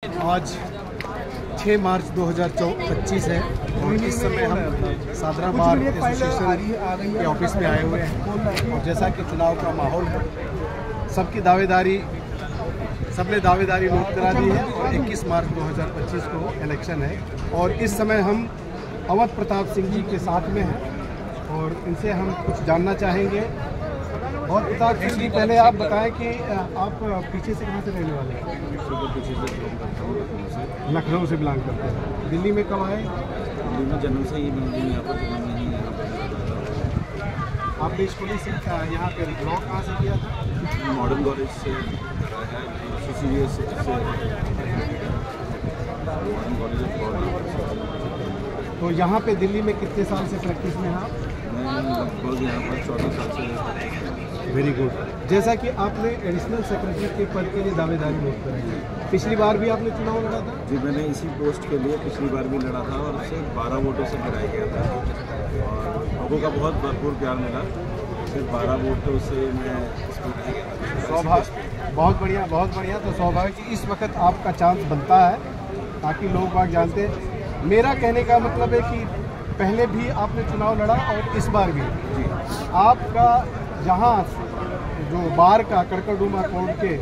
आज 6 मार्च 2025 है और इस समय हम सादरा बार एसोसिएशन के ऑफिस में आए हुए हैं और जैसा कि चुनाव का माहौल है, सबने दावेदारी नोट करा दी है और 21 मार्च 2025 को इलेक्शन है और इस समय हम अवध प्रताप सिंह जी के साथ में हैं और इनसे हम कुछ जानना चाहेंगे। और प्रताप सिंह जी, पहले आप बताएं कि आप पीछे से कहाँ से रहने वाले हैं? लखनऊ से बिलोंग करते हैं। दिल्ली में कब आए? दिल्ली में जन्म से ही यहाँ पर आपने स्कूलिंग से यहाँ पे लॉ कहाँ से किया था? मॉडर्न कॉलेज से तो यहाँ पे दिल्ली में कितने साल से प्रैक्टिस में हैं आप? मैं लगभग यहाँ पर 14 साल से। Very good. जैसा कि आपने एडिशनल सेक्रेटरी के पद के लिए दावेदारी नोट कराई है, पिछली बार भी आपने चुनाव लड़ा था? जी, मैंने इसी पोस्ट के लिए पिछली बार भी लड़ा था और उससे 12 वोटों से गिराया गया था और लोगों का बहुत भरपूर प्यार मिला। सिर्फ 12 वोटों से मैं सौभाग्य। बहुत बढ़िया। तो सौभाग्य कि इस वक्त आपका चांस बनता है ताकि लोग बाग जानते हैं। मेरा कहने का मतलब है कि पहले भी आपने चुनाव लड़ा और इस बार भी आपका यहाँ जो बार का कड़कड़डूमा कोर्ट के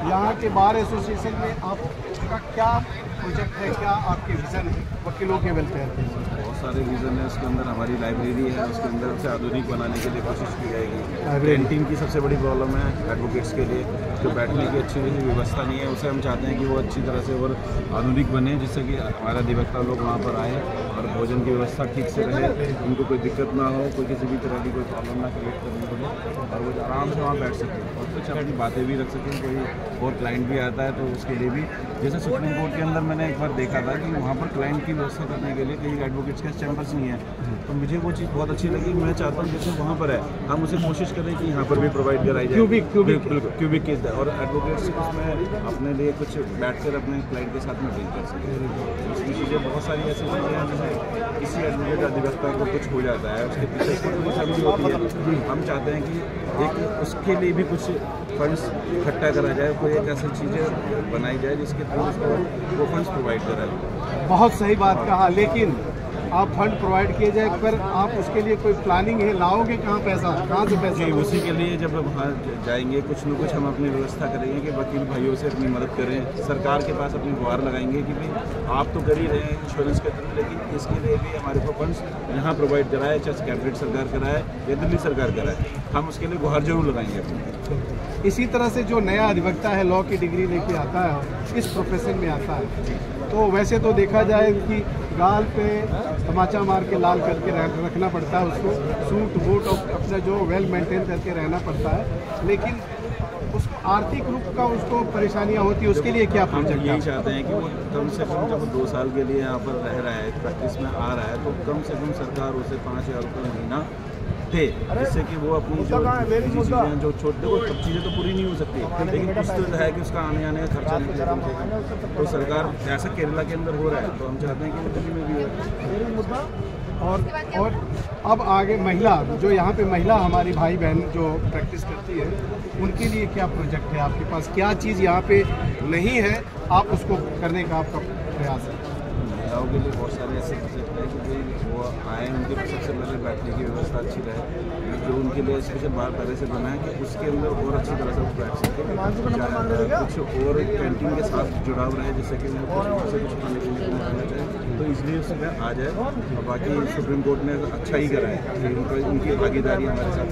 यहाँ के बार एसोसिएशन में आपका क्या प्रोजेक्ट है, क्या आपके विज़न है वकीलों के वेलफेयर के? बहुत सारे विज़न है। उसके अंदर हमारी लाइब्रेरी है, उसके अंदर उसे आधुनिक बनाने के लिए कोशिश की जाएगी। कैंटीन की सबसे बड़ी प्रॉब्लम है एडवोकेट्स के लिए, जो बैठने की अच्छी व्यवस्था नहीं है, उसे हम चाहते हैं कि वो अच्छी तरह से और आधुनिक बने, जिससे कि हमारा अधिवक्ता लोग वहाँ पर आए और भोजन की व्यवस्था ठीक से रहे, उनको कोई दिक्कत ना हो, कोई किसी भी तरह की कोई प्रॉब्लम ना क्रिएट करनी पड़े और वो आराम से वहाँ बैठ सकें और कुछ अपनी बातें भी रख सकें। कोई और क्लाइंट भी आता है तो उसके लिए भी, जैसे सुप्रीम कोर्ट के अंदर मैंने एक बार देखा था कि वहाँ पर क्लाइंट की व्यवस्था करने के लिए कई एडवोकेट्स के चैम्बर्स नहीं है, तो मुझे वो चीज़ बहुत अच्छी लगी। मैं चाहता हूँ जैसे वहाँ पर है हम उसे कोशिश करें कि यहाँ पर भी प्रोवाइड कराई जाए क्यूबिक केस है और एडवोकेट्स उसमें अपने लिए कुछ बैठकर अपने क्लाइंट के साथ में डील कर सकें। उसकी चीज़ें बहुत सारी ऐसी चीज़ें हैं जैसे किसी एडवोकेट अधिवक्ता को कुछ हो जाता है, उसके पीछे कुछ फैमिली होती है, हम चाहते हैं कि एक उसके लिए भी कुछ फंड्स इकट्ठा करा जाए, कोई एक ऐसी चीज़ें बनाई जाए जिसके थ्रू उसको वो फंड्स प्रोवाइड कराए। बहुत सही बात कहा, लेकिन आप फंड प्रोवाइड किए जाए पर आप उसके लिए कोई प्लानिंग है, लाओगे कहाँ पैसा, कहाँ से पैसा? उसी के लिए जब वहाँ जाएंगे कुछ न कुछ हम अपनी व्यवस्था करेंगे कि वकील भाइयों से अपनी मदद करें, सरकार के पास अपनी गुहार लगाएंगे कि भाई आप तो कर ही रहे हैं इंश्योरेंस के थ्रू, लेकिन इसके लिए भी हमारे को फंड्स यहाँ प्रोवाइड कराए, चाहे कैबिनेट सरकार कराए या दिल्ली सरकार कराए, हम उसके लिए गुहार जरूर लगाएंगे अपनी। इसी तरह से जो नया अधिवक्ता है, लॉ की डिग्री लेके आता है, इस प्रोफेशन में आता है, तो वैसे तो देखा जाए कि गाल पे तमाचा मार के लाल करके रखना पड़ता है, उसको सूट बूट और अपना जो वेल मेंटेन करके रहना पड़ता है, लेकिन उसको आर्थिक रूप का उसको परेशानियां होती है, उसके लिए क्या प्रोजेक्ट? यही चाहते हैं कि वो कम से कम जब 2 साल के लिए यहाँ पर रह रहा है, प्रैक्टिस में आ रहा है, तो कम से कम सरकार उसे 5,000 रुपये महीना दे, जिससे कि वो अपनी जो चीज़ें जो छोटे वो सब चीज़ें तो पूरी नहीं हो सकती, लेकिन कुछ तो है कि उसका आने जाने का खर्चा निकले। तो सरकार ऐसा केरला के अंदर हो रहा है, तो हम चाहते हैं कि वो दिल्ली में भी हो। और अब आगे महिला, जो यहाँ पे महिला हमारी भाई बहन जो प्रैक्टिस करती है, उनके लिए क्या प्रोजेक्ट है आपके पास? क्या चीज़ यहाँ पे नहीं है, आप उसको करने का आपका प्रयास है? महिलाओं के लिए बहुत सारे ऐसे प्रोजेक्ट हैं कि वो आए, उनके सबसे पहले बैठने की व्यवस्था अच्छी रहे, जो उनके लिए स्पेशल बार पहले से बना है कि उसके अंदर और अच्छी तरह से वो बैठ सके, कुछ और कैंटीन के साथ जुड़ाव रहे, जिससे कि कुछ से कुछ खाने पीने को मिलना चाहिए, तो इसलिए उसमें आ जाए। और बाकी सुप्रीम कोर्ट ने अच्छा ही करा है, उनकी भागीदारी हमारे साथ।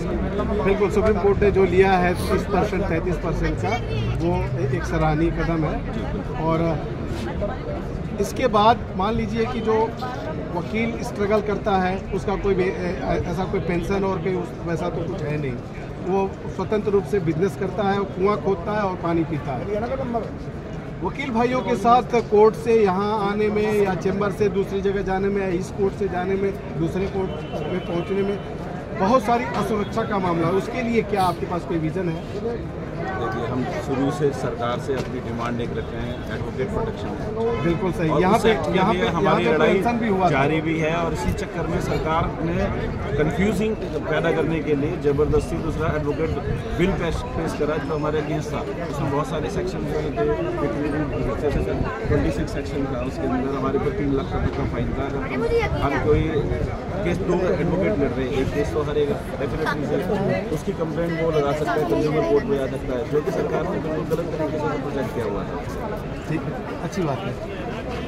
बिल्कुल, सुप्रीम कोर्ट ने जो लिया है 30% 33% का, वो एक सराहनीय कदम है। और इसके बाद मान लीजिए कि जो वकील स्ट्रगल करता है, उसका कोई ऐसा कोई पेंशन और कोई वैसा तो कुछ है नहीं, वो स्वतंत्र रूप से बिजनेस करता है, कुआं खोदता है और पानी पीता है। वकील भाइयों के साथ कोर्ट से यहाँ आने में या चैम्बर से दूसरी जगह जाने में या इस कोर्ट से जाने में दूसरे कोर्ट में पहुँचने में बहुत सारी असुरक्षा का मामला है, उसके लिए क्या आपके पास कोई विज़न है? देखिए, हम शुरू से सरकार से अपनी डिमांड एक रखे हैं, एडवोकेट प्रोटेक्शन है। बिल्कुल सही। यहाँ पे हमारी लड़ाई जारी भी है और इसी चक्कर में सरकार ने कंफ्यूजिंग पैदा करने के लिए जबरदस्ती दूसरा एडवोकेट बिल पेश करा जो हमारे अगेंस्ट था। उसमें बहुत सारे सेक्शन जो थे 26 सेक्शन था, उसके अंदर हमारे ऊपर 3 लाख रुपये का फाइन था। हम कोई केस 2 एडवोकेट लड़ रहे हैं, एक केस तो हर एक डेफिनेटली उसकी कंप्लेंट वो लगा सकता है, कंज्यूमर कोर्ट में जा सकता है, जो कि सरकार ने बिल्कुल गलत तरीके से प्रोजेक्ट किया हुआ है। ठीक है, अच्छी बात है।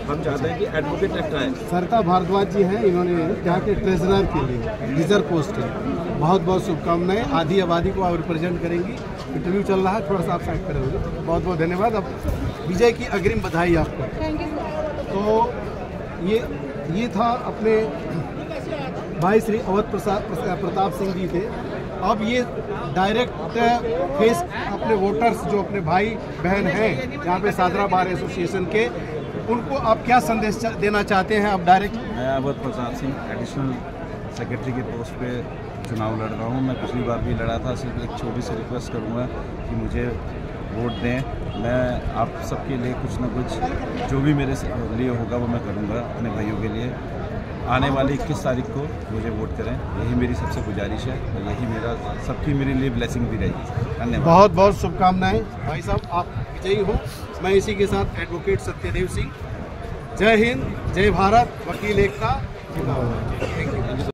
हम चाहते हैं कि एडवोकेट एक्ट आए। सरिता भारद्वाज जी हैं, इन्होंने यहाँ के ट्रेजरर के लिए रिजर्व पोस्ट है, बहुत बहुत शुभकामनाएं। आधी आबादी को आप रिप्रेजेंट करेंगी। इंटरव्यू चल रहा है, थोड़ा सा आप साइड पर रहोगे। बहुत बहुत धन्यवाद। अब विजय की अग्रिम बधाई आपको। तो ये था अपने भाई श्री अवध प्रताप सिंह जी थे। अब ये डायरेक्ट फेस अपने वोटर्स जो अपने भाई बहन हैं यहाँ पे सादरा बार एसोसिएशन के, उनको आप क्या संदेश देना चाहते हैं? आप डायरेक्ट। मैं अवध प्रताप सिंह एडिशनल सेक्रेटरी के पोस्ट पे चुनाव लड़ रहा हूँ। मैं पिछली बार भी लड़ा था। सिर्फ एक छोटी सी रिक्वेस्ट करूँगा कि मुझे वोट दें। मैं आप सबके लिए कुछ ना कुछ जो भी मेरे लिए होगा वो मैं करूँगा अपने भाइयों के लिए। आने वाली 21 तारीख को मुझे वोट करें, यही मेरी सबसे गुजारिश है और यही मेरा सबकी मेरे लिए ब्लेसिंग भी रहेगी। धन्यवाद। बहुत बहुत शुभकामनाएं भाई साहब, आप विजयी हो। मैं इसी के साथ एडवोकेट सत्यदेव सिंह। जय हिंद, जय भारत, वकील एकता।